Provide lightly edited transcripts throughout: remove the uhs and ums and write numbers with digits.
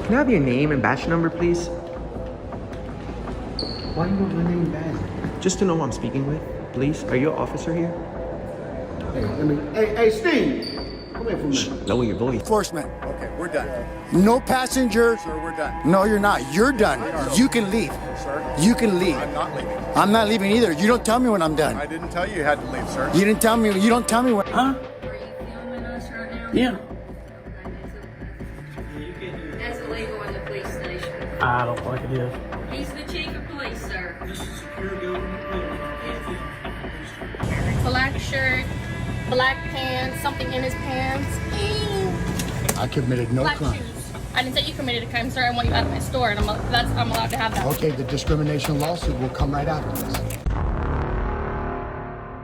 Can I have your name and badge number, please? Why you want my name and badge? Just to know who I'm speaking with, please. Are you an officer here? Hey, Steve! Come here for a minute. Lower your voice. Enforcement. Okay, we're done. No passengers. Sir, we're done. No, you're not. You're done. You can leave. Sir? You can leave. I'm not leaving. I'm not leaving either. You don't tell me when I'm done. I didn't tell you had to leave, sir. You didn't tell me. You don't tell me when. Huh? Are you filming us right now? Yeah. That's illegal in the police station. I don't think it is. He's the chief of police, sir. Black shirt, black pants, something in his pants. I committed no Black crime. shoes. I didn't say you committed a crime, sir. I want you out of my store, and I'm allowed to have that. Okay, the discrimination lawsuit will come right after this.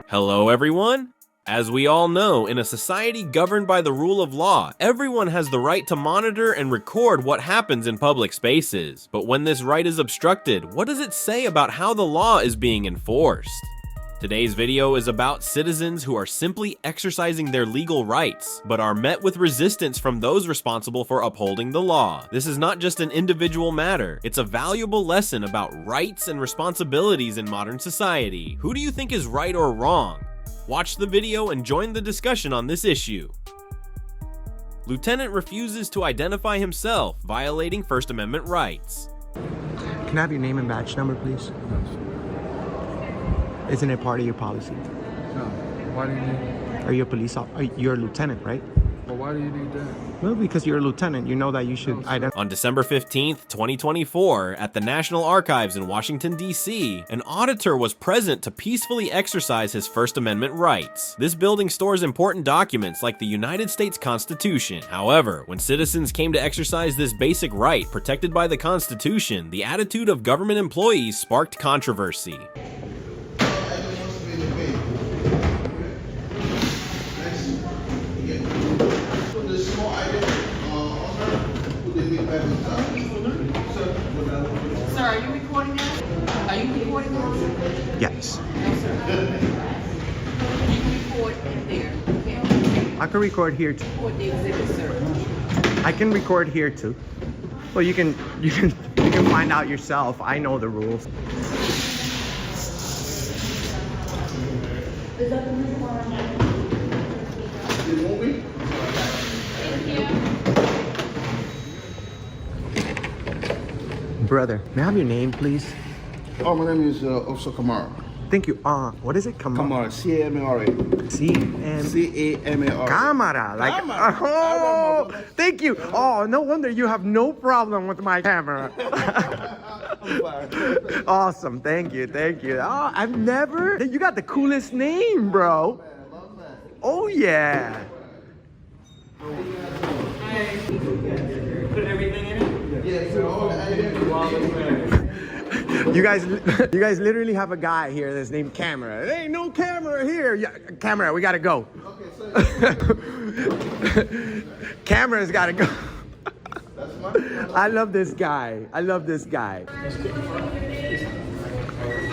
Hello, everyone. As we all know, in a society governed by the rule of law, everyone has the right to monitor and record what happens in public spaces. But when this right is obstructed, what does it say about how the law is being enforced? Today's video is about citizens who are simply exercising their legal rights, but are met with resistance from those responsible for upholding the law. This is not just an individual matter, it's a valuable lesson about rights and responsibilities in modern society. Who do you think is right or wrong? Watch the video and join the discussion on this issue. Lieutenant refuses to identify himself, violating First Amendment rights. Can I have your name and badge number, please? Isn't it part of your policy? No. Why do you need? Are you a police officer? You're a lieutenant, right? Well, why do you need that? Well, because you're a lieutenant, you know that you should identify. On December 15th, 2024, at the National Archives in Washington, D.C., an auditor was present to peacefully exercise his First Amendment rights. This building stores important documents like the United States Constitution. However, when citizens came to exercise this basic right protected by the Constitution, the attitude of government employees sparked controversy. Sir, are you recording that? Are you recording that? Yes. No, sir. You can record in there. Okay? I can record here too. Record the exhibit, sir. I can record here too. Well, you can find out yourself. I know the rules. Is that the reason why I'm here? Brother, may I have your name, please? Oh, my name is Officer Kamara. Thank you. What is it? Kamara, C-A-M-A-R-A. C-M... C-A-M-A-R-A. Camera, like, Camera. oh, thank you. Oh, no wonder you have no problem with my camera. Awesome, thank you. Oh, you got the coolest name, bro. Oh, yeah. Put everything in it? Yeah, so You guys literally have a guy here that's named Camera. There ain't no camera here. Yeah, camera, we gotta go. Camera's gotta go. I love this guy.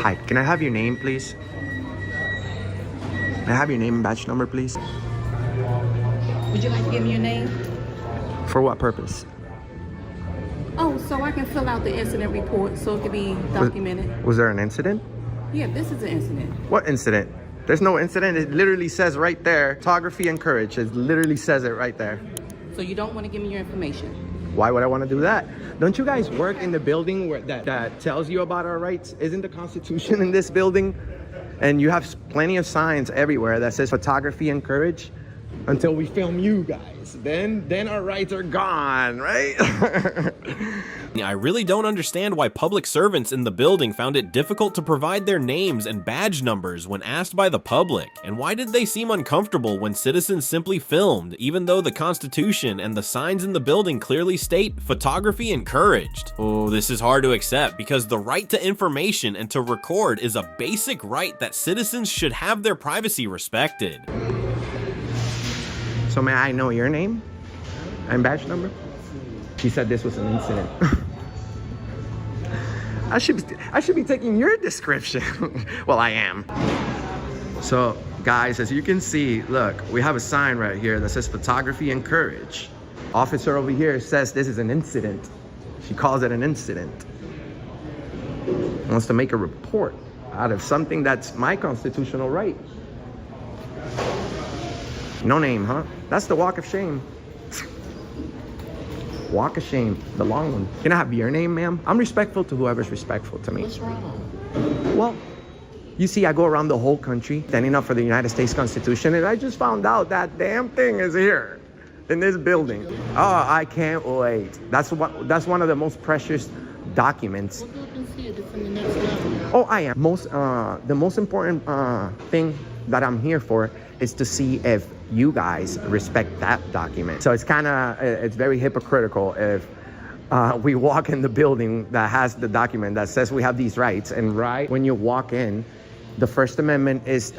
Hi, can I have your name, please? Can I have your name and badge number, please? Would you like to give me your name? For what purpose? Oh, so I can fill out the incident report so it can be documented. Was there an incident? Yeah, this is an incident. What incident? There's no incident. It literally says right there, photography encouraged. It literally says it right there. So you don't want to give me your information? Why would I want to do that? Don't you guys work in the building where that tells you about our rights? Isn't the Constitution in this building? And you have plenty of signs everywhere that says photography encouraged. Until we film you guys, then our rights are gone, right? I really don't understand why public servants in the building found it difficult to provide their names and badge numbers when asked by the public. And why did they seem uncomfortable when citizens simply filmed, even though the Constitution and the signs in the building clearly state photography encouraged? Oh, this is hard to accept because the right to information and to record is a basic right that citizens should have their privacy respected. So may I know your name and badge number? He said this was an incident. I should be taking your description. Well, I am. So guys, as you can see, look, we have a sign right here that says photography encouraged. Officer over here says this is an incident. She calls it an incident. Wants to make a report out of something that's my constitutional right. No name, huh? That's the walk of shame. Walk of shame, the long one. Can I have your name, ma'am? I'm respectful to whoever's respectful to me. What's wrong? Well, you see, I go around the whole country standing up for the United States Constitution, and I just found out that damn thing is here in this building. Oh, I can't wait. That's one of the most precious documents. Look up and see it. It's in the next level. Oh, I am. The most important thing that I'm here for is to see if you guys respect that document. So it's very hypocritical if we walk in the building that has the document that says we have these rights, and right when you walk in, the First Amendment is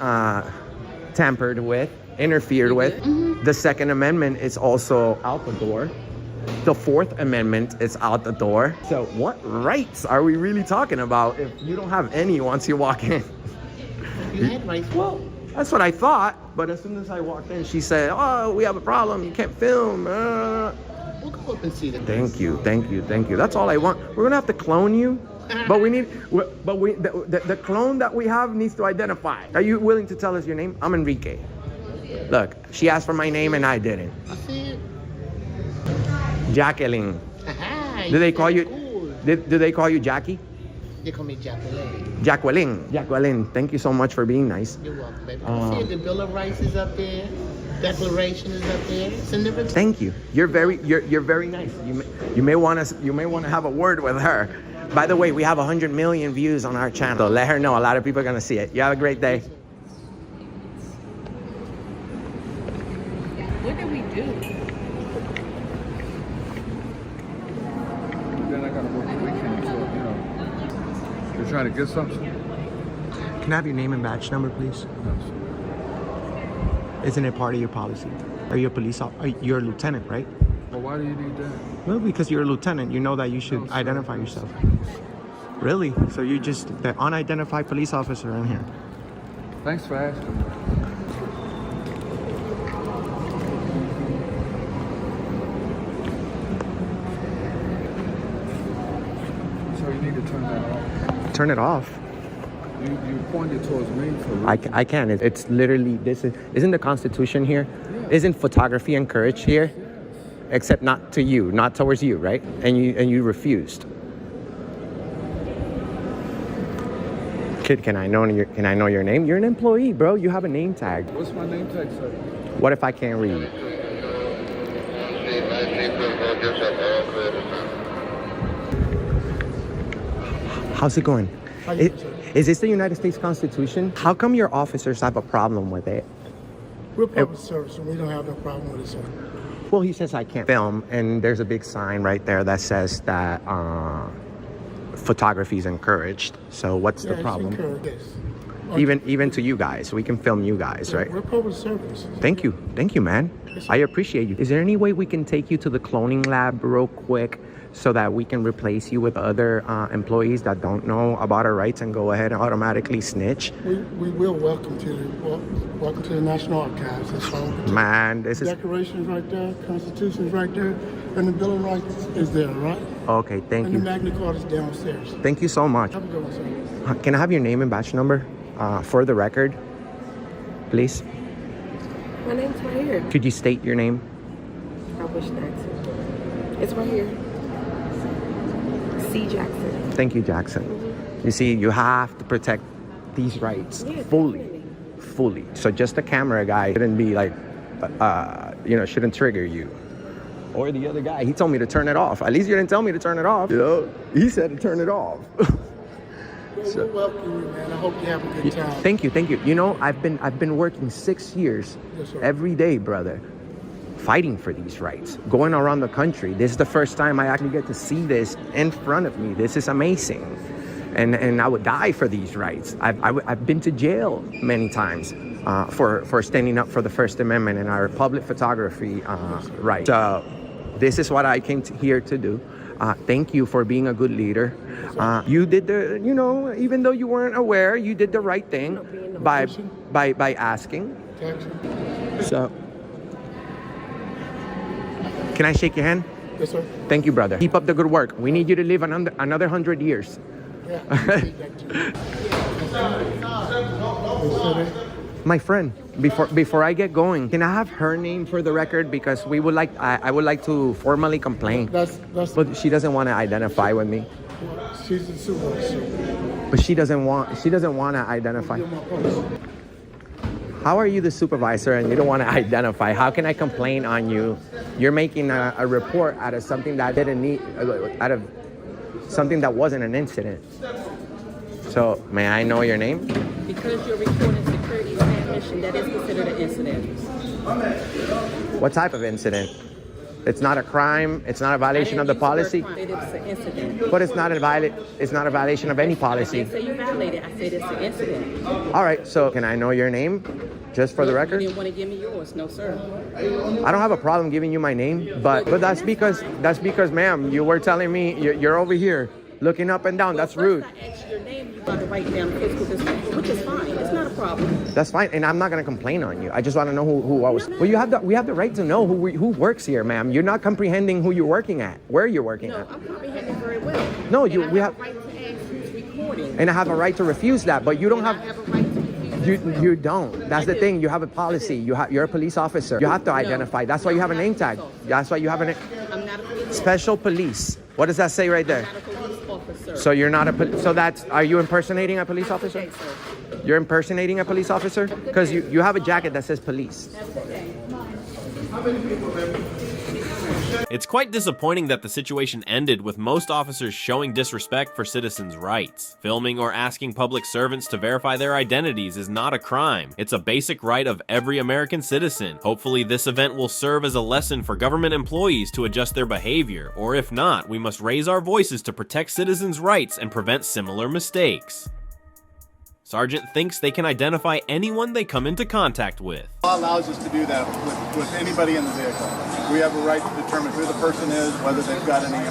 tampered with, interfered with. Mm-hmm. The Second Amendment is also out the door. The Fourth Amendment is out the door. So what rights are we really talking about if you don't have any once you walk in? You had rights. Well, that's what I thought. But as soon as I walked in, she said, "Oh, we have a problem. You can't film." We'll go up and see it. Thank you. That's all I want. We're gonna have to clone you, but the clone that we have needs to identify. Are you willing to tell us your name? I'm Enrique. Look, she asked for my name and I didn't. I see it. Jacqueline. Aha, Do they call you? Good. Do they call you Jackie? They call me Jacqueline. Jacqueline. Thank you so much for being nice. You're welcome, baby. See it, the Bill of Rights is up there. Declaration is up there. It's in the Thank you. You're very nice. You may want to have a word with her. By the way, we have 100 million views on our channel. Let her know. A lot of people are gonna see it. You have a great day. What did we do? Then I gotta work the weekend, so, you know. You're trying to get something? Can I have your name and badge number, please? Isn't it part of your policy? Are you a police officer? You're a lieutenant, right? Well, why do you need that? Well, because you're a lieutenant, you know that you should identify yourself. Really? So you're just the unidentified police officer in here? Thanks for asking. So you need to turn that off. Turn it off. You pointed towards me for I can. It's literally, isn't the Constitution here? Yeah. Isn't photography encouraged here? Yes. Except not to you, not towards you, right? And you refused. Kid, can I know your name? You're an employee, bro. You have a name tag. What's my name tag say? What if I can't read? How's it going? Is this the United States Constitution? How come your officers have a problem with it? We're public service, and we don't have no problem with it, sir. Well, he says I can't film, and there's a big sign right there that says that photography is encouraged. So what's the problem? Even to you guys, we can film you guys, right? We're public service. Thank you, man. I appreciate you. Is there any way we can take you to the cloning lab real quick so that we can replace you with other employees that don't know about our rights and go ahead and automatically snitch? We will welcome to the National Archives. That's fine. Man, this is... Declaration's right there, Constitution's right there, and the Bill of Rights is there, right? Okay, thank And you. the Magna Carta is downstairs. Thank you so much. Have a good one, sir. Can I have your name and badge number for the record, please? My name's right here. Could you state your name? I wish not. It's right here. C. Jackson. Thank you, Jackson. You see, you have to protect these rights fully. So just the camera guy shouldn't be like, shouldn't trigger you. Or the other guy, he told me to turn it off. At least you didn't tell me to turn it off. You know, he said to turn it off. We'll welcome you, man. I hope you have a good time. Thank you. You know, I've been working 6 years every day, brother, fighting for these rights, going around the country. This is the first time I actually get to see this in front of me. This is amazing. And I would die for these rights. I've been to jail many times for standing up for the First Amendment and our public photography rights. So this is what I came here to do. Thank you for being a good leader. You did even though you weren't aware, you did the right thing by asking. So, can I shake your hand? Yes, sir. Thank you, brother. Keep up the good work. We need you to live another 100 years. My friend, before I get going, can I have her name for the record, because we would like I would like to formally complain. That's But she doesn't want to identify with me. she's the supervisor. But she doesn't want to identify. How are you the supervisor and you don't want to identify? How can I complain on you? You're making a report out of something that didn't need, out of something that wasn't an incident. So, may I know your name? Because you're recording security transmission, that is considered an incident. What type of incident? It's not a crime. It's not a violation of the policy. It is an incident. But it's not a violation of any I policy. didn't say you violated. I said it's an incident. All right. So, can I know your name, just for the record? You didn't want to give me yours, no sir. I don't have a problem giving you my name, but that's because, ma'am, you were telling me you're over here looking up and down. That's rude. First I asked you your name. You got to write down physical discipline, which is fine. It's not a problem. That's fine, and I'm not gonna complain on you. I just want to know who I was. Well, we have the right to know who works here, ma'am. You're not comprehending who you're working at, where you're working No, at. I'm comprehending very well. No, And we I have, have a right to ask who's recording. and I have a right to refuse that, but you don't And have. I have a right to refuse. You don't. That's the do. thing. You have a policy. You're a police officer. You have to identify. That's why you have a name tag. That's why you have a I'm not a police special police. What does that say right there? officer. I'm not a police officer. So you're not a so that's, are you impersonating a police officer? Okay, sir. You're impersonating a police officer? Because you have a jacket that says police. It's quite disappointing that the situation ended with most officers showing disrespect for citizens' rights. Filming or asking public servants to verify their identities is not a crime. It's a basic right of every American citizen. Hopefully this event will serve as a lesson for government employees to adjust their behavior, or if not, we must raise our voices to protect citizens' rights and prevent similar mistakes. Sergeant thinks they can identify anyone they come into contact with. Law allows us to do that with anybody in the vehicle. We have a right to determine who the person is, whether they've got any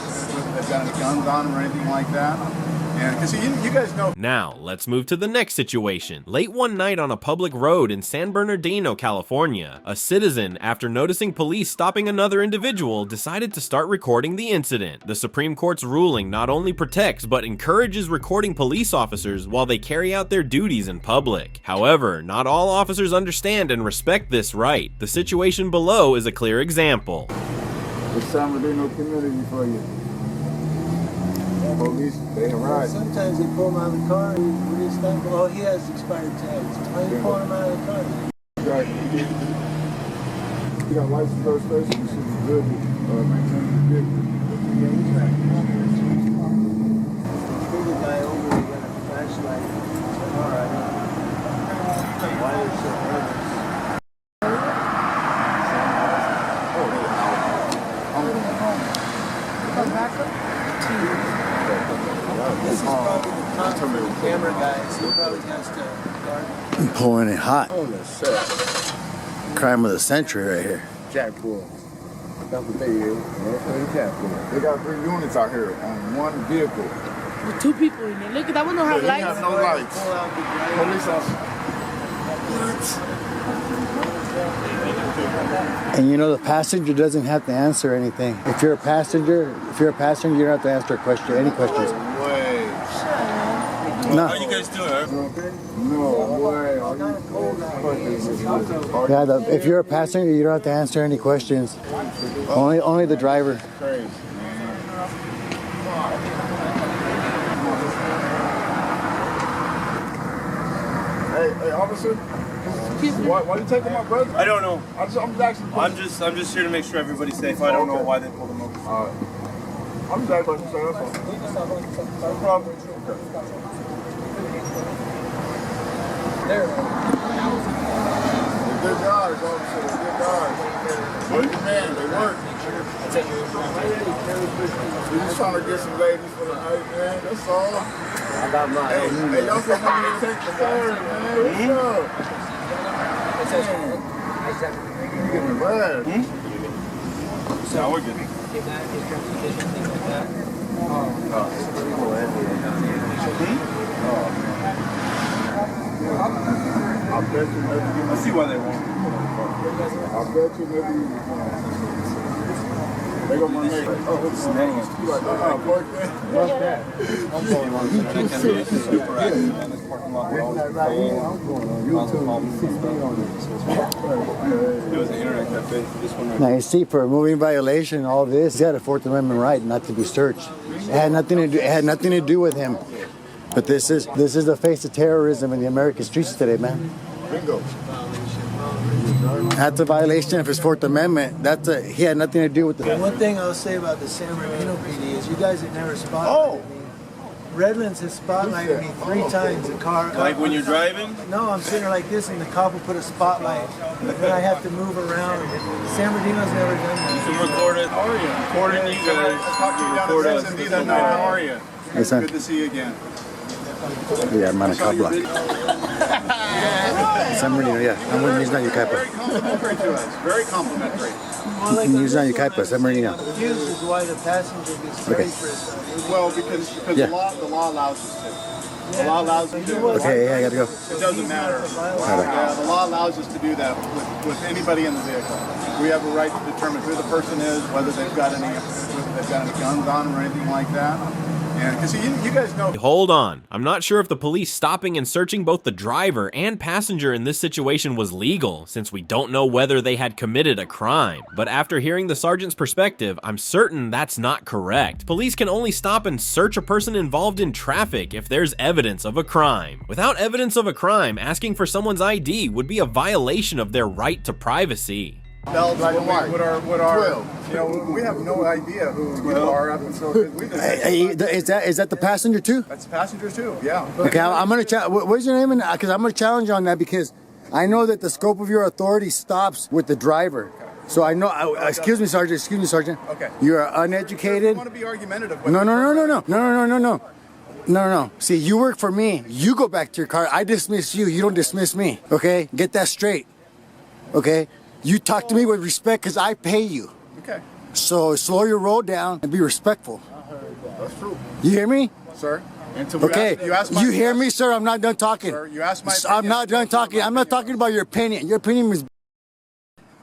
guns on them or anything like that. And because you guys know. Now, let's move to the next situation. Late one night on a public road in San Bernardino, California, a citizen, after noticing police stopping another individual, decided to start recording the incident. The Supreme Court's ruling not only protects but encourages recording police officers while they carry out their duties in public. However, not all officers understand and respect this right. The situation below is a clear example. The San Bernardino community for you. Police, they arrive. Sometimes they pull him out of the car and we stop. Oh, he has expired tags. Why are you pulling him out of the car? Right. You got license registration, you should be good with maintaining the vehicle. The guy over there got a flashlight. All right. Why is it so nervous? This is probably the camera guys. He probably has to guard. Pulling it hot. Oh, no, sir. Crime of the century right here. Jack Bull. That's what they is. Jack Bull. They got 3 units out here on one vehicle. With 2 people in there. Look at that one don't have They lights. have no lights. Police officer. And you know the passenger doesn't have to answer anything. If you're a passenger, you don't have to answer any questions. Way. No. How you guys doing? Okay? No way. Yeah, if you're a passenger, you don't have to answer any questions. Only the driver. Crazy. Hey, officer. Why you taking my brother? I don't know. I'm just asking. I'm just here to make sure everybody's safe. I don't know why they pulled him over. I'm just asking, sir. That's all. No problem. Good guys, officer. Good guys. Good man. They work. We're just trying to get some ladies for the night, man. That's all. I got mine. Hey, y'all come on and take the phone, man. What's up? You getting mad? No, we're good. I bet you maybe. I see why they won't. I bet you maybe. They go my neighbor. Oh, it's Now you see, for a moving violation, all this, he had a Fourth Amendment right not to be searched. It had nothing to do. It had nothing to do with him. But this is the face of terrorism in the American streets today, man. Bingo. That's a violation of his Fourth Amendment. He had nothing to do with the. One thing I'll say about the San Bernardino PD is you guys have never spotlighted me. Redlands has spotlighted me 3 times. The car. Like when you're driving? No, I'm sitting there like this, and the cop will put a spotlight. Then I have to move around. San Bernardino's never done that. You can record it. How are you? Recording you guys. Record us. How are you? Hey, son. Good to see you again. Yeah, hermano, kabla. San Bernardino, yeah. I'm with you, Yucaipa. Very complimentary to us. Very complimentary. He's not Yucaipa, San Bernardino. Confused is why the passenger gets sprayed for his Well, because Yeah. the law allows us to. The law allows us to. Okay, yeah, I gotta go. It doesn't matter. Yeah, the law allows us to do that with anybody in the vehicle. We have a right to determine who the person is, whether they've got any guns on them or anything like that. And because you guys know. Hold on. I'm not sure if the police stopping and searching both the driver and passenger in this situation was legal, since we don't know whether they had committed a crime. But after hearing the sergeant's perspective, I'm certain that's not correct. Police can only stop and search a person involved in traffic if there's evidence of a crime. Without evidence of a crime, asking for someone's ID would be a violation of their right to privacy. Bells, what are you know, we have no idea who you are up until we Is that the passenger too? That's passengers too, yeah. Okay, I'm gonna what's your name? Because I'm gonna challenge you on that, because I know that the scope of your authority stops with the driver. So I know. Excuse me, Sergeant. Okay. You are uneducated. I want to be argumentative. No. See, you work for me. You go back to your car. I dismiss you. You don't dismiss me. Okay? Get that straight. Okay? You talk to me with respect because I pay you. Okay. So slow your roll down and be respectful. That's true. You hear me? Sir. Okay. You hear me, sir? I'm not done talking. Sir, you asked my I'm not done talking. I'm not talking about your opinion. Your opinion is.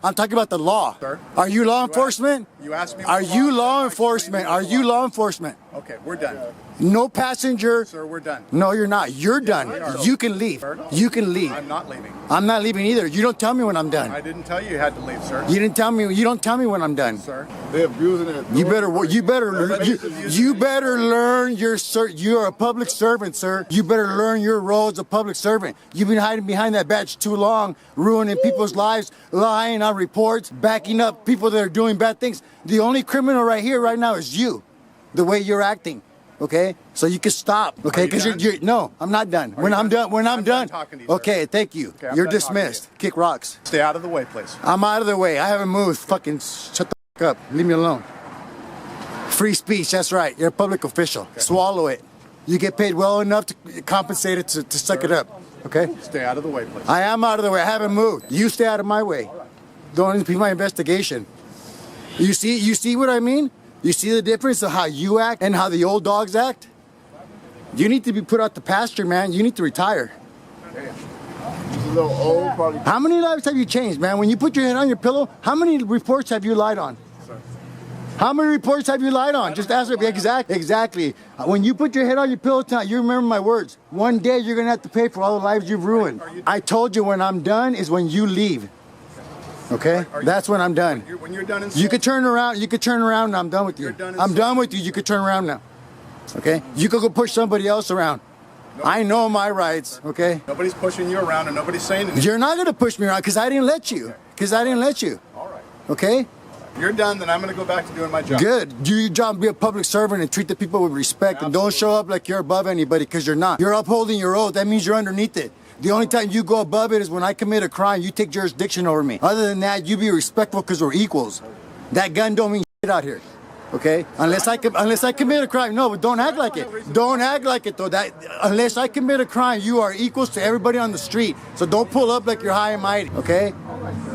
I'm talking about the law. Sir? Are you law enforcement? You asked me. Are you law enforcement? Are you law enforcement? Okay, we're done. No passenger. Sir, we're done. No, you're not. You're done. You can leave. You can leave. I'm not leaving. I'm not leaving either. You don't tell me when I'm done. I didn't tell you had to leave, sir. You didn't tell me. You don't tell me when I'm done. Sir. They're abusing it. You better learn your you're a public servant, sir. You better learn your role as a public servant. You've been hiding behind that badge too long, ruining people's lives, lying on reports, backing up people that are doing bad things. The only criminal right here, right now, is you. The way you're acting. Okay, so you can stop. Okay, because you're no, I'm not done. When I'm done. Talking to you, okay, thank you. Okay, You're dismissed. Kick rocks. Stay out of the way, please. I'm out of the way. I haven't moved. Fucking shut the fuck up. Leave me alone. Free speech. That's right. You're a public official. Okay. Swallow it. You get paid well enough to compensate it to suck it up. Okay. Stay out of the way, please. I am out of the way. I haven't moved. You stay out of my way. Don't impede my investigation. You see what I mean? You see the difference of how you act and how the old dogs act? You need to be put out the pasture, man. You need to retire. He's a little old, probably. How many lives have you changed, man? When you put your head on your pillow, how many reports have you lied on? How many reports have you lied on? Just answer. Exactly. When you put your head on your pillow tonight, you remember my words. One day you're going to have to pay for all the lives you've ruined. I told you when I'm done is when you leave. Okay? That's when I'm done. When you're done you could turn around. You could turn around and I'm done with you. I'm done with you. You could turn around now. Okay? You could go push somebody else around. I know my rights. Okay? Nobody's pushing you around and nobody's saying anything. You're not going to push me around because I didn't let you. All right. Okay? You're done, then I'm going to go back to doing my job. Good. Do your job, be a public servant and treat the people with respect. And don't show up like you're above anybody because you're not. You're upholding your oath. That means you're underneath it. The only time you go above it is when I commit a crime, you take jurisdiction over me. Other than that, you be respectful because we're equals. That gun don't mean shit out here. Okay? Unless I commit a crime. No, but don't act like it. Don't act like it, though. Unless I commit a crime, you are equals to everybody on the street. So don't pull up like you're high and mighty. Okay?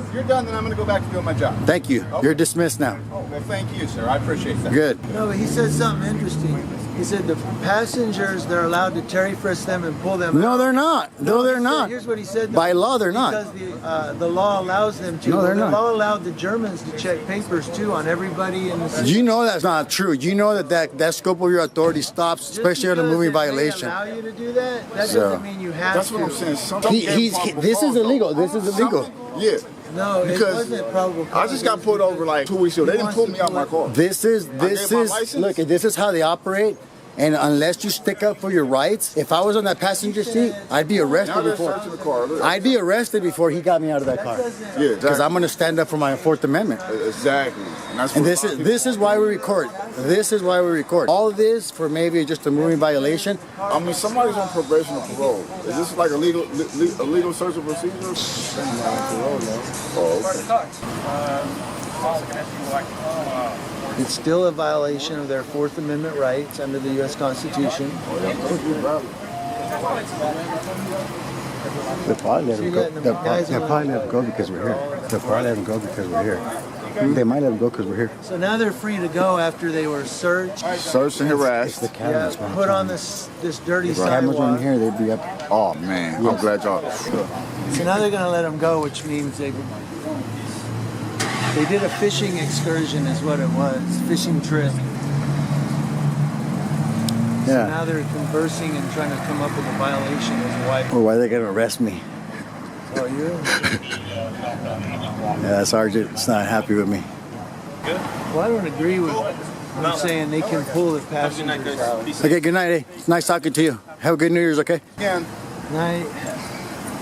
If you're done, then I'm going to go back to doing my job. Thank you. Okay. You're dismissed now. Oh, well, thank you, sir. I appreciate that. Good. No, but he said something interesting. He said the passengers, they're allowed to Terry frisk them and pull them No, out. they're not. No, they're not. Here's what he said. By law, they're not. Because the law allows them to. No, they're the not. law allowed the Germans to check papers too on everybody in the city. You know that's not true. You know that scope of your authority stops, especially on a moving violation. Allow you to do that? That doesn't mean you have That's to. what I'm saying. This is illegal. This is illegal. Yeah. No, Because it wasn't probable I just got pulled over like 2 weeks ago. They didn't pull me out my car. This is look. This is how they operate. And unless you stick up for your rights, if I was on that passenger seat, I'd be Now arrested they're before. searching the car. I'd be arrested before he got me out of that car. Yeah, Because I'm going to stand up for my Fourth Amendment. Exactly. And this is why we record. This is why we record. All of this for maybe just a moving violation. I mean, somebody's on probation or parole. Is this like a legal search and procedure? It's still a violation of their Fourth Amendment rights under the U.S. Constitution. They'll probably let him go. They'll probably let him go because we're here. They'll probably let him go because we're here. They might let him go because we're here. So now they're free to go after they were searched. Searched and harassed. It's the cameras, man. Put on this dirty If the cameras were in sidewalk. here, they'd be up. Oh man, I'm glad y'all. So now they're going to let them go, which means they did a fishing excursion is what it was, fishing trip. So Yeah. now they're conversing and trying to come up with a violation as why. Or why they going to arrest me? Oh, you? Yeah, Sergeant's not happy with me. Well, I don't agree with you saying they can pull the passengers out. Okay, good night. Hey, it's nice talking to you. Have a good New Year's, okay? Again. Night.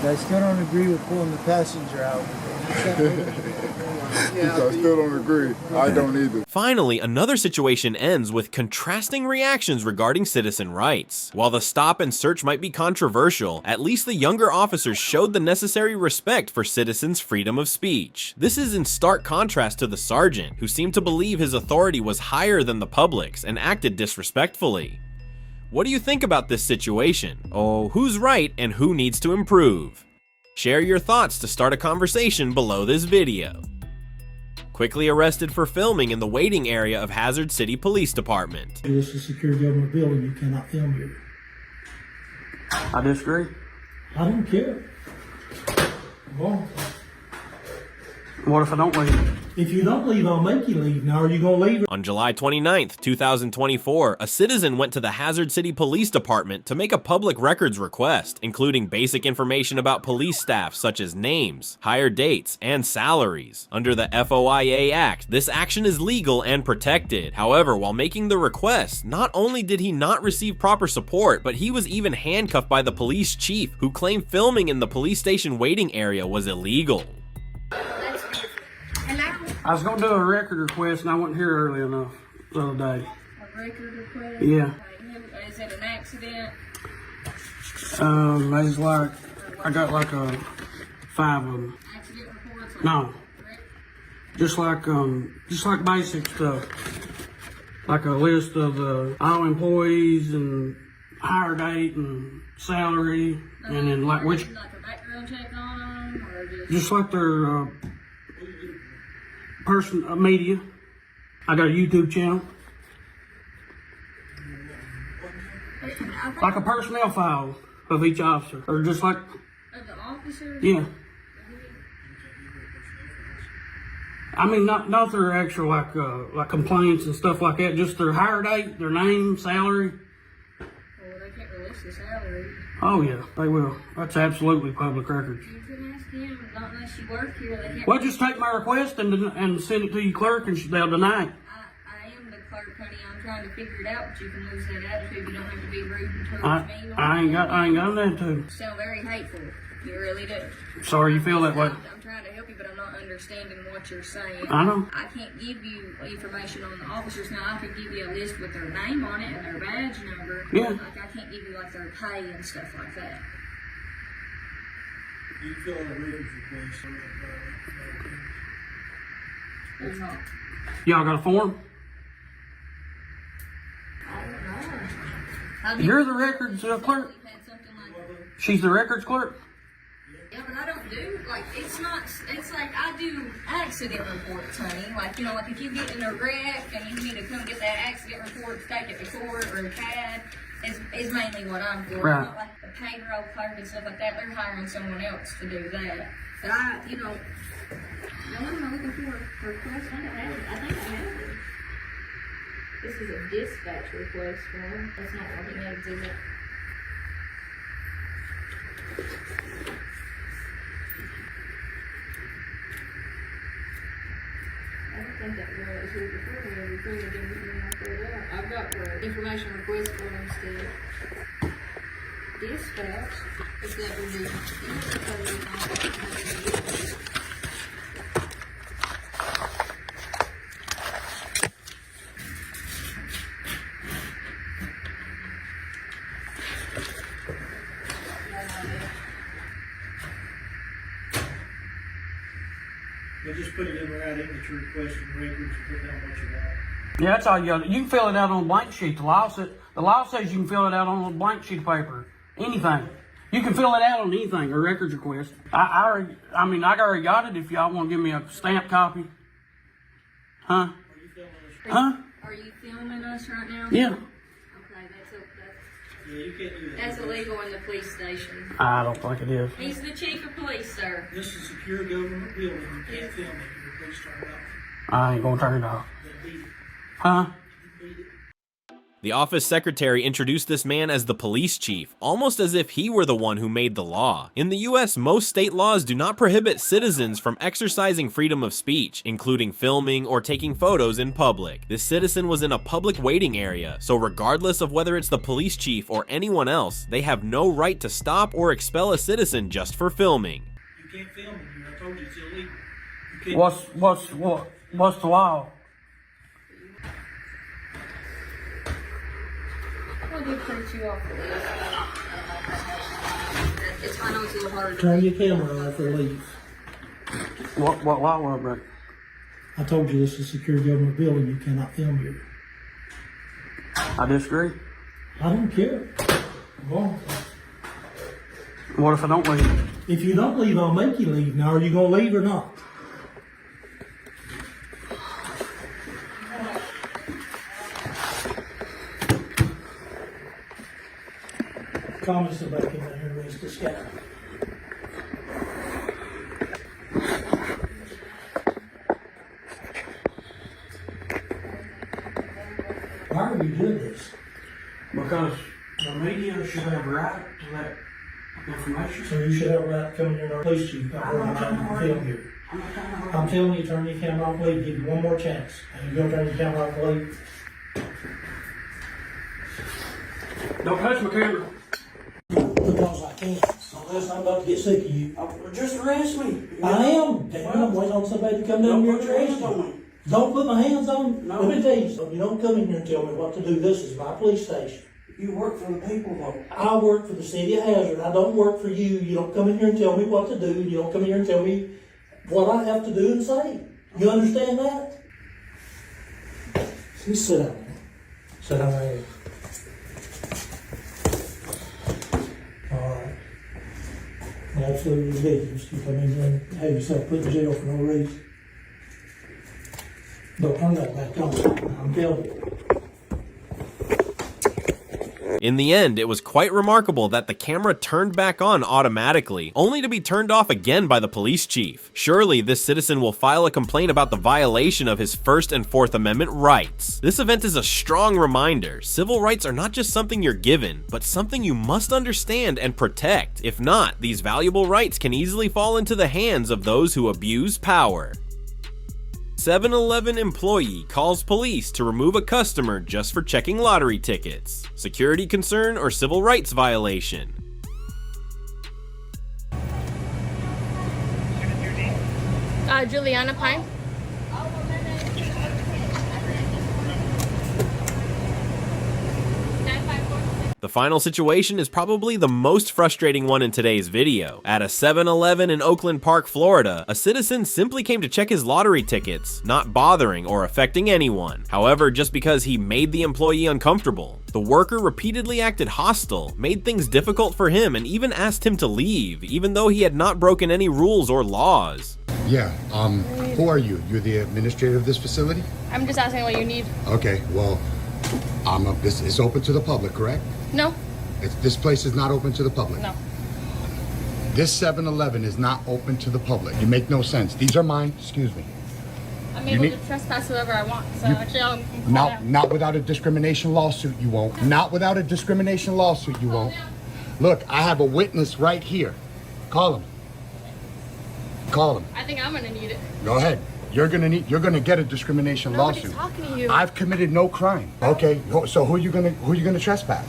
I still don't agree with pulling the passenger out. I still don't agree. I don't either. Finally, another situation ends with contrasting reactions regarding citizen rights. While the stop and search might be controversial, at least the younger officers showed the necessary respect for citizens' freedom of speech. This is in stark contrast to the sergeant, who seemed to believe his authority was higher than the public's and acted disrespectfully. What do you think about this situation? Oh, who's right and who needs to improve? Share your thoughts to start a conversation below this video. Quickly arrested for filming in the waiting area of Hazard City Police Department. This is a secure government building. You cannot film here. I disagree. I don't care. Well, What if I don't leave? if you don't leave, I'll make you leave. Now, are you going to leave? On July 29th, 2024, a citizen went to the Hazard City Police Department to make a public records request, including basic information about police staff such as names, hire dates, and salaries. Under the FOIA Act, this action is legal and protected. However, while making the request, not only did he not receive proper support, but he was even handcuffed by the police chief, who claimed filming in the police station waiting area was illegal. I was going to do a record request and I wasn't here early enough the other day. A record request? Yeah. Is it an accident? It's like, I got like 5 of them. Accident reports? No. Just like basic stuff. Like a list of all employees and hire date and salary and then like which. Like a background check on them? Or Just like their media. I got a YouTube channel. Like a personnel file of each officer. Or just like. Of the officers? Yeah. I mean, not their actual like complaints and stuff like that. Just their hire date, their name, salary. Well, they can't release the salary. Oh yeah, they will. That's absolutely public records. You can ask them, not unless you work here. They can't. Well, just take my request and send it to your clerk, and they'll deny it. I am the clerk, honey. I'm trying to figure it out, but you can lose that attitude. You don't have to be rude and towards me. I ain't got that too. You sound very hateful. You really do. Sorry you feel that way. I'm trying to help you, but I'm not understanding what you're saying. I know. I can't give you information on the officers. Now, I can give you a list with their name on it and their badge number. Yeah. Like, I can't give you, like, their pay and stuff like that. You fill out a records request. There's not. Y'all got a form? I don't know. You're the records clerk? She's the records clerk? Yeah, but I don't do. Like, it's not, it's like I do accident reports, honey. Like, you know, like if you get in a wreck and you need to come get that accident report to take it to court or a CAD, is mainly what I'm for. Right. Not like the payroll clerk and stuff like that. They're hiring someone else to do that. But I, you know, no, I'm looking for a request. I think I have it. This is a dispatch request form. That's not what he needs, is it? I don't think that girl is here before me. Every time I get everything I filled out. I've got the information request form instead. Dispatch is that we do. But just put it in writing that you're requesting records and put down what you want. Yeah, that's all you got. You can fill it out on a blank sheet. The law says you can fill it out on a blank sheet of paper. Anything. You can fill it out on anything, a records request. I already got it if y'all want to give me a stamp copy. Huh? Huh? Are you filming us right now? Yeah. Okay, Yeah, you can't do that. that's illegal in the police station. I don't think it is. He's the chief of police, sir. This is a secure government building. You can't film it. Your police turn it off. I ain't gonna turn it off. They'll beat it. Huh? Beat it. The office secretary introduced this man as the police chief, almost as if he were the one who made the law. In the US, most state laws do not prohibit citizens from exercising freedom of speech, including filming or taking photos in public. This citizen was in a public waiting area, so regardless of whether it's the police chief or anyone else, they have no right to stop or expel a citizen just for filming. You can't film in here. I told you it's illegal. You can't. What's the law? We'll just print you off the list. I know it's a little hard to Turn your camera off or leave. What law was it? I told you this is a secure government building. You cannot film here. I disagree. I don't care. Go on. What if I don't leave? If you don't leave, I'll make you leave. Now, are you going to leave or not? Thomas will back in there and raise the sky. Why are we doing this? Because the media should have a right to that information. So you should have a right to come in here and our police chief. I'm film here. I'm telling you, turn your camera off, leave. Give you one more chance. And you're gonna turn your camera off, leave. Don't touch my camera. Because I can't. Unless I'm about to get sick of you. Just arrest me. I am. I'm waiting on somebody to come down here and arrest me. Don't put my hands on. No. Let me tell you something. You don't come in here and tell me what to do. This is my police station. You work for the people, though. I work for the city of Hazard. I don't work for you. You don't come in here and tell me what to do. You don't come in here and tell me what I have to do and say. You understand that? Just sit down. Sit down right here. All right. Absolutely ridiculous. You come in here and have yourself put in jail for no reason. Don't turn that back on. I'm telling you. In the end, it was quite remarkable that the camera turned back on automatically, only to be turned off again by the police chief. Surely this citizen will file a complaint about the violation of his First and Fourth Amendment rights. This event is a strong reminder. Civil rights are not just something you're given, but something you must understand and protect. If not, these valuable rights can easily fall into the hands of those who abuse power. 7-Eleven employee calls police to remove a customer just for checking lottery tickets. Security concern or civil rights violation? Juliana Pine. The final situation is probably the most frustrating one in today's video. At a 7-Eleven in Oakland Park, Florida, a citizen simply came to check his lottery tickets, not bothering or affecting anyone. However, just because he made the employee uncomfortable, the worker repeatedly acted hostile, made things difficult for him, and even asked him to leave, even though he had not broken any rules or laws. Yeah, who are you? You're the administrator of this facility? I'm just asking what you need. Okay, well, this is open to the public, correct? No. This place is not open to the public? No. This 7-Eleven is not open to the public. You make no sense. These are mine, excuse me. I'm able to trespass whoever I want, so actually I'll call down. Not without a discrimination lawsuit, you won't. Not without a discrimination lawsuit, you won't. Look, I have a witness right here. Call him. Call him. I think I'm gonna need it. Go ahead. You're gonna get a discrimination lawsuit. Nobody's talking to you. I've committed no crime. Okay, so who are you gonna trespass?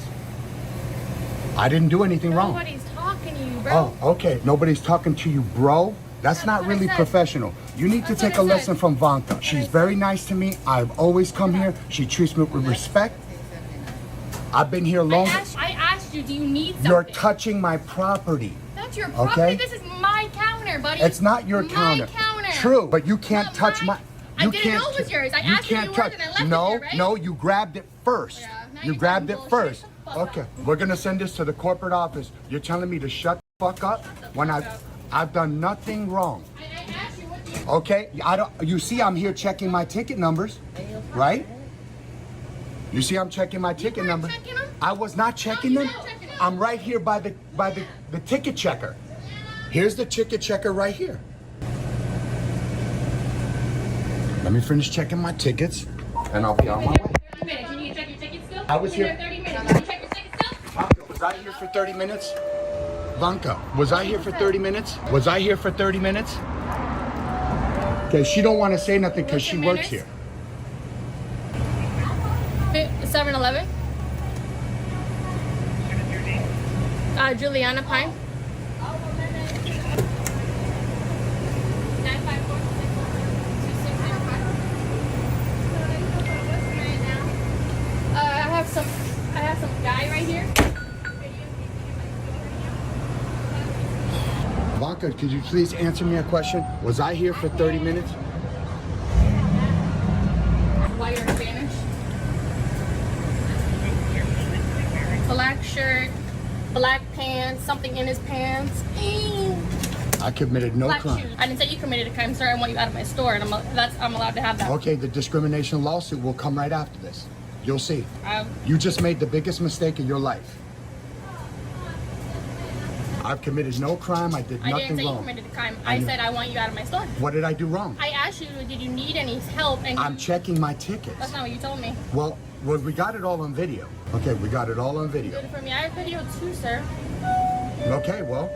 I didn't do anything wrong. Nobody's talking to you, bro. Oh, okay. Nobody's talking to you, bro. That's not really professional. You need to take a lesson from Vanka. She's very nice to me. I've always come here. She treats me with respect. I've been here long. I asked you, do you need something? You're touching my property. That's your property. Okay? This is my counter, buddy. It's not your counter. My counter. True, but you can't touch my. I didn't know it was yours. I asked you yours and I left it there, right? No, you grabbed it first. Yeah, you grabbed it first. Okay, we're gonna send this to the corporate office. You're telling me to shut the fuck up when I've done nothing wrong. I asked you what you. Okay, you see I'm here checking my ticket numbers, right? You see I'm checking my ticket number. I was not checking them. I'm right here by the ticket checker. Here's the ticket checker right here. Let me finish checking my tickets and I'll be on my way. 30 minutes. You need to check your tickets still? I was here. 30 minutes. You need to check your tickets still? Vanka, was I here for 30 minutes? Vanka, was I here for 30 minutes? Was I here for 30 minutes? Okay, she don't want to say nothing because she works here. 7-Eleven. Juliana Pine. I have some guy right here. Vanka, could you please answer me a question? Was I here for 30 minutes? Why you're in Spanish? Black shirt, black pants, something in his pants. I committed no Black crime. shoes. I didn't say you committed a crime, sir. I want you out of my store, and I'm allowed to have that. Okay, the discrimination lawsuit will come right after this. You'll see. You just made the biggest mistake of your life. I've committed no crime. I did nothing wrong. I didn't say you committed a crime. I said I want you out of my store. What did I do wrong? I asked you, did you need any help? And I'm checking my tickets. That's not what you told me. Well, we got it all on video. Okay, we got it all on video. Good for me. I have video too, sir. Okay, well,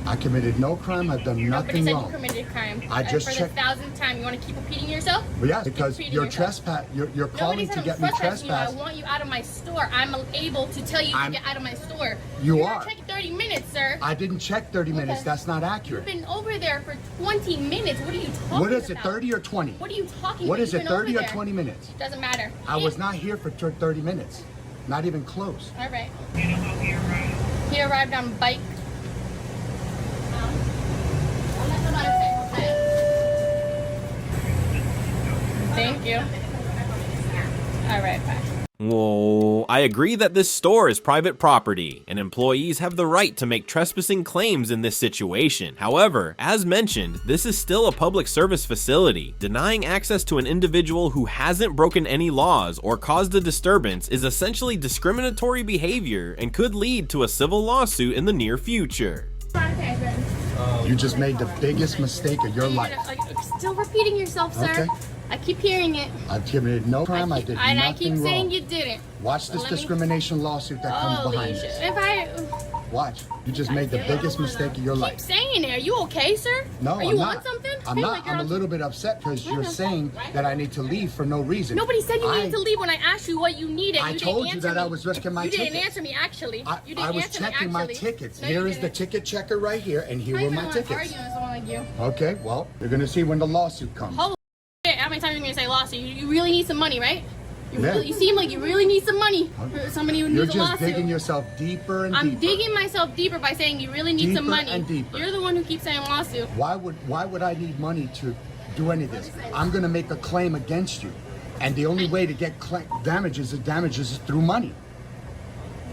I committed no crime. I've done nothing wrong. Nobody said you committed a crime. I just checked. For the 1,000th time, you want to keep repeating yourself? Well, yeah, because you're trespass. You're calling to get me trespassed. I want you out of my store. I'm able to tell you to get out of my store. You are. Check 30 minutes, sir. I didn't check 30 minutes. That's not accurate. You've been over there for 20 minutes. What are you talking about? What is it, 30 or 20? What are you talking about? What is it, 30 or 20 minutes? Doesn't matter. I was not here for 30 minutes. Not even close. All right. He arrived on bike. Thank you. All right, bye. Whoa, I agree that this store is private property, and employees have the right to make trespassing claims in this situation. However, as mentioned, this is still a public service facility. Denying access to an individual who hasn't broken any laws or caused a disturbance is essentially discriminatory behavior and could lead to a civil lawsuit in the near future. You just made the biggest mistake of your life. You're still repeating yourself, sir. Okay. I keep hearing it. I've committed no crime. I did nothing wrong. And I keep saying you didn't. Watch this discrimination lawsuit that comes behind this. Watch. You just made the biggest mistake of your life. Keep saying it. Are you okay, sir? No, Are you on something? I'm not. I'm a little bit upset because you're saying that I need to leave for no reason. Nobody said you needed to leave when I asked you what you needed. I told you that I was risking my tickets. You didn't answer me, actually. I was checking my tickets. Here is the ticket checker right here, and here were my tickets. How are you with someone like you? Okay, well, you're going to see when the lawsuit comes. Holy shit, how many times are you going to say lawsuit? You really need some money, right? You seem like you really need some money for somebody who You're needs a just lawsuit. digging yourself deeper and I'm deeper. digging myself deeper by saying you really need some Deeper money. and deeper. You're the one who keeps saying lawsuit. Why would I need money to do any of this? I'm gonna make a claim against you, and the only way to get damages is through money.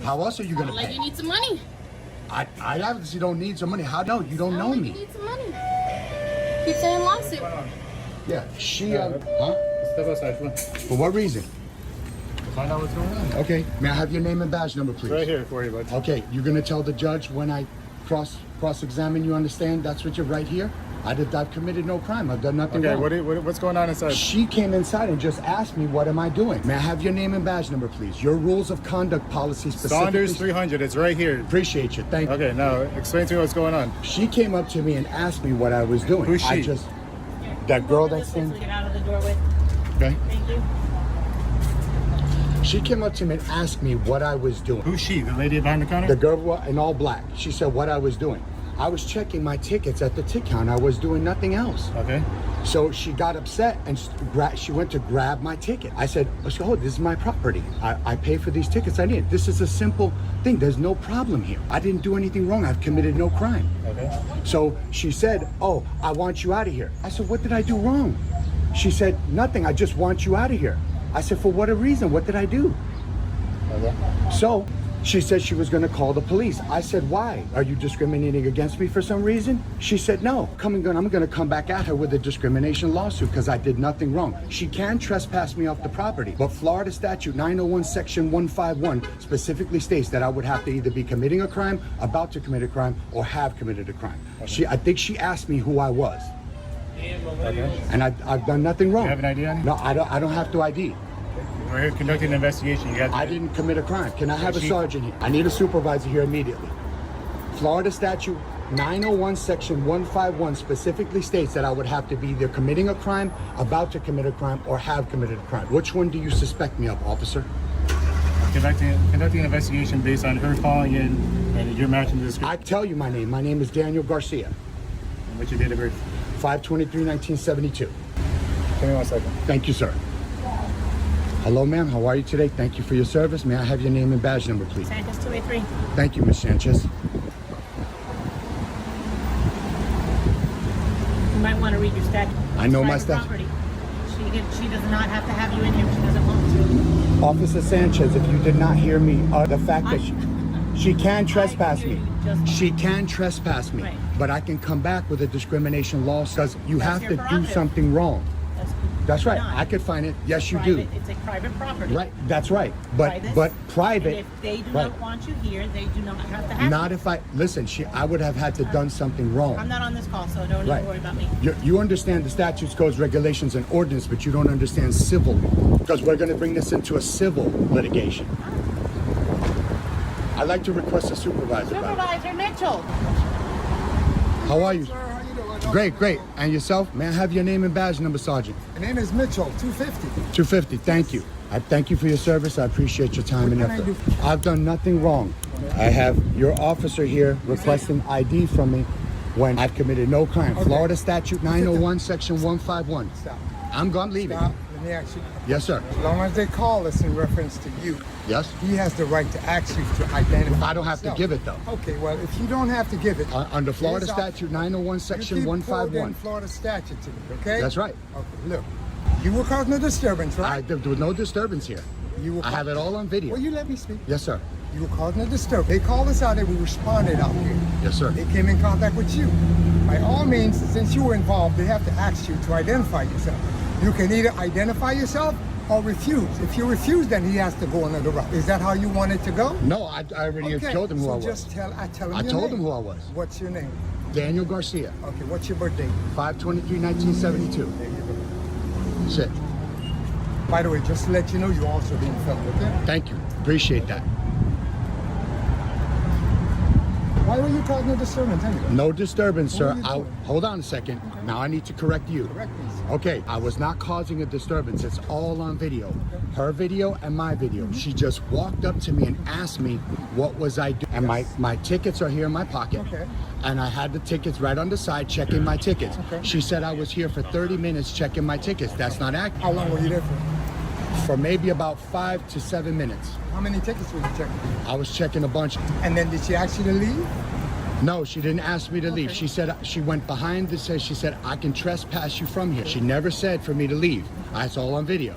How else are you gonna Like pay? you need some money. I obviously don't need some money. How? No, you don't know You me. need some money. Keep saying lawsuit. Yeah, she huh? Step aside, come on. For what reason? Find out what's going on. Okay, may I have your name and badge number, please? Right here for you, bud. Okay, you're gonna tell the judge when I cross-examine you, understand? That's what you're right here? I've committed no crime. I've done nothing wrong. Okay, what's going on inside? She came inside and just asked me, what am I doing? May I have your name and badge number, please? Your rules of conduct policy specifically. Saunders 300, it's right here. Appreciate you, thank you. Okay, now explain to me what's going on. She came up to me and asked me what I was doing. Who's she? That girl that's in. Get out of the doorway. Okay. Thank you. She came up to me and asked me what I was doing. Who's she? The lady behind the counter? The girl in all black. She said what I was doing. I was checking my tickets at the tick counter. I was doing nothing else. Okay. So she got upset and she went to grab my ticket. I said, oh, this is my property. I pay for these tickets. I need. This is a simple thing. There's no problem here. I didn't do anything wrong. I've committed no crime. Okay. So she said, oh, I want you out of here. I said, what did I do wrong? She said, nothing. I just want you out of here. I said, for what a reason? What did I do? Okay. So she said she was going to call the police. I said, why? Are you discriminating against me for some reason? She said, no. I'm going to come back at her with a discrimination lawsuit because I did nothing wrong. She can trespass me off the property, but Florida statute 901 section 151 specifically states that I would have to either be committing a crime, about to commit a crime, or have committed a crime. Okay. I think she asked me who I was. Okay. And I've done nothing wrong. You have an ID on you? No, I don't have to ID. We're here conducting an investigation. I didn't commit a crime. Can I have a sergeant here? I need a supervisor here immediately. Florida statute 901 section 151 specifically states that I would have to be either committing a crime, about to commit a crime, or have committed a crime. Which one do you suspect me of, officer? Conducting an investigation based on her calling in and you're matching the description. I tell you my name. My name is Daniel Garcia. And what's your date of birth? 5/23/1972. Give me 1 second. Thank you, sir. Hello, ma'am. How are you today? Thank you for your service. May I have your name and badge number, please? Sanchez 283. Thank you, Ms. Sanchez. You might want to read your statute. I know my Private statute. property. She does not have to have you in here if she doesn't want to. Officer Sanchez, if you did not hear me, the fact that she can trespass me. She can trespass me, but I can come back with a discrimination law because you have to do something wrong. That's right. I could find it. Yes, you do. It's a private property. Right. That's right. But private. And if they do not want you here, they do not have to have Not you. if I listen. I would have had to done something wrong. I'm not on this call, so don't even worry about me. You understand the statutes, codes, regulations, and ordinance, but you don't understand civil, because we're going to bring this into a civil litigation. I'd like to request a supervisor. Supervisor Mitchell. How are you? Great. And yourself? May I have your name and badge number, Sergeant? My name is Mitchell, 250. 250. Thank you. I thank you for your service. I appreciate your time and effort. I've done nothing wrong. I have your officer here requesting ID from me when I've committed no crime. Okay. Florida statute 901 section 151. Stop. I'm leaving. Stop. Let me ask you. Yes, sir. As long as they call us in reference to you, yes, he has the right to ask you to identify. I don't have to give it though. Okay, well, if you don't have to give it, under Florida statute 901 section 151. Florida statute to me, okay? That's right. Okay, look, you were causing a disturbance, right? There was no disturbance here. I have it all on video. Will you let me speak? Yes, sir. You were causing a disturbance. They called us out and we responded out here. Yes, sir. They came in contact with you. By all means, since you were involved, they have to ask you to identify yourself. You can either identify yourself or refuse. If you refuse, then he has to go another route. Is that how you want it to go? No, I already told him who I was. Just tell him I told him who I was. What's your name? Daniel Garcia. Okay, what's your birthday? 5/23/1972. There you go. That's it. By the way, just to let you know, you're also being filmed, okay? Thank you. Appreciate that. Why were you causing a disturbance anyway? No disturbance, sir. What were you doing? Hold on a second. Okay. Now I need to correct you. Correct me. Okay, I was not causing a disturbance. It's all on video. Okay. Her video and my video. Mm-hmm. She just walked up to me and asked me what was I doing. And my tickets are here in my pocket. Okay. And I had the tickets right on the side checking my tickets. Okay. She said I was here for 30 minutes checking my tickets. That's not accurate. How long were you there for? for maybe about 5 to 7 minutes. How many tickets were you checking? I was checking a bunch. And then did she ask you to leave? No, she didn't ask me to leave. She said, she went behind she said, I can trespass you from here. She never said for me to leave. It's all on video.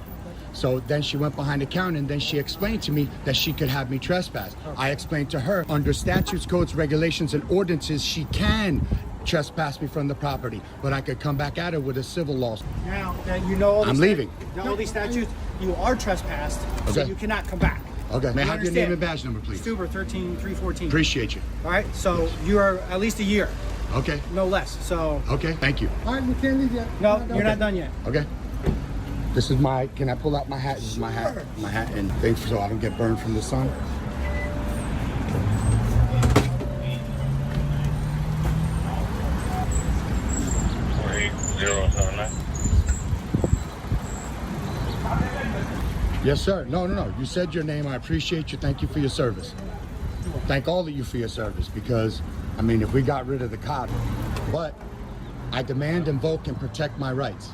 So then she went behind the counter and then she explained to me that she could have me trespass. I explained to her, under statutes, codes, regulations, and ordinances, she can trespass me from the property, but I could come back at her with a civil lawsuit. Now that you know all I'm leaving. All these statutes, you are trespassed, so Okay. you cannot come back. Okay, may I You have your name understand? and badge number, please? Stuber 13314. Appreciate you. All right, so you are at least a year, Okay. no less. So Okay, thank you. All right, you can't leave yet. no, you're not done yet. Okay. This is my, can I pull out my hat? This is my hat and things so I don't get burned from the sun. Yes, sir. No. You said your name. I appreciate you. Thank you for your service. Thank all of you for your service because, I mean, if we got rid of the cop, but I demand, invoke, and protect my rights.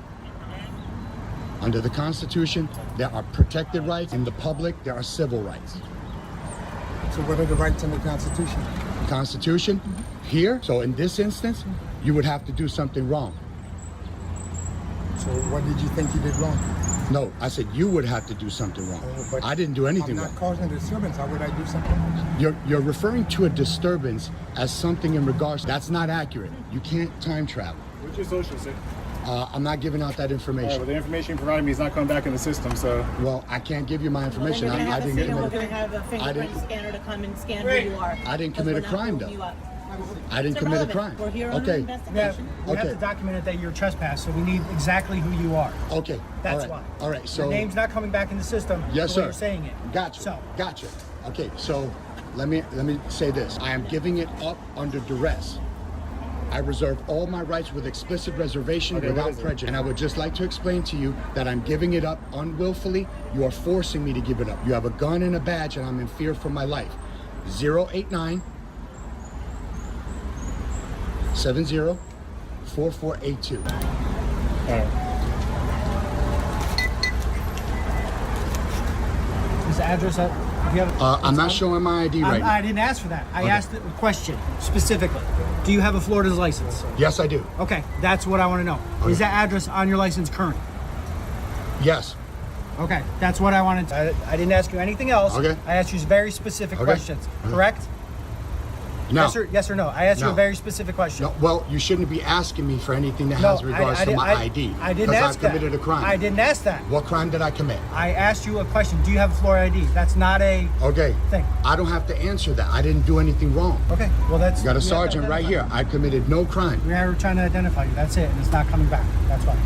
Under the Constitution, there are protected rights. In the public, there are civil rights. So what are the rights in the Constitution? Constitution, here, so in this instance, you would have to do something wrong. So what did you think you did wrong? No, I said you would have to do something wrong. But I didn't do anything I'm wrong. not causing a disturbance. How would I do something wrong? You're referring to a disturbance as something in regards, that's not accurate. You can't time travel. What's your social, sir? I'm not giving out that information. All right, well, the information you provided me is not coming back in the system, so. Well, I can't give you my information. We're I going didn't to commit have a fingerprint scanner to come and scan who you are. I didn't commit a crime, though. I didn't commit a crime. We're here on an Okay. investigation. We have Okay. to document it that you're trespassed, so we need exactly who you are. Okay. That's All right. why. All right. So Your name's not coming back in the system. Yes, the way sir. You're saying it. Gotcha. So Gotcha. Okay. So let me say this. I am giving it up under duress. I reserve all my rights with explicit reservation without prejudice. And I would just like to explain to you that I'm giving it up unwillfully. You are forcing me to give it up. You have a gun and a badge and I'm in fear for my life. 089 704482. is the address that you have? I'm not showing my ID right now. I didn't ask for that. I Okay. asked a question specifically. Do you have a Florida's license? Yes, I do. Okay, that's what I want to know. Okay. Is that address on your license current? Yes. Okay, that's what I wanted. I didn't ask you anything else. Okay. I asked you very specific Okay. questions. Correct? No. Yes or no? I asked you No. a very specific question. No, well, you shouldn't be asking me for anything that No, has regards to my ID. I didn't ask I've that. committed a crime. I didn't ask that. What crime did I commit? I asked you a question. Do you have a Florida ID? That's not a Okay. thing. I don't have to answer that. I didn't do anything wrong. Okay. Well, that's. You got a we have to sergeant right identify here. I committed no crime. you. We are trying to identify you. That's it, and it's not coming back. That's why.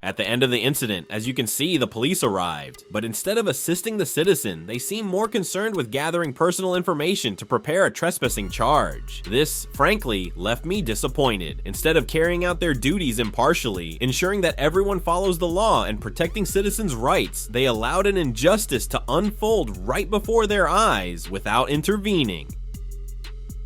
At the end of the incident, as you can see, the police arrived, but instead of assisting the citizen, they seem more concerned with gathering personal information to prepare a trespassing charge. This, frankly, left me disappointed. Instead of carrying out their duties impartially, ensuring that everyone follows the law and protecting citizens' rights, they allowed an injustice to unfold right before their eyes without intervening.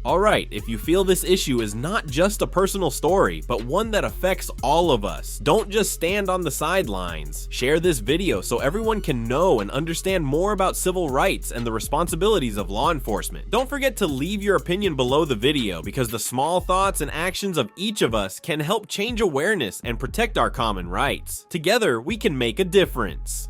Alright, if you feel this issue is not just a personal story, but one that affects all of us, don't just stand on the sidelines. Share this video so everyone can know and understand more about civil rights and the responsibilities of law enforcement. Don't forget to leave your opinion below the video because the small thoughts and actions of each of us can help change awareness and protect our common rights. Together, we can make a difference.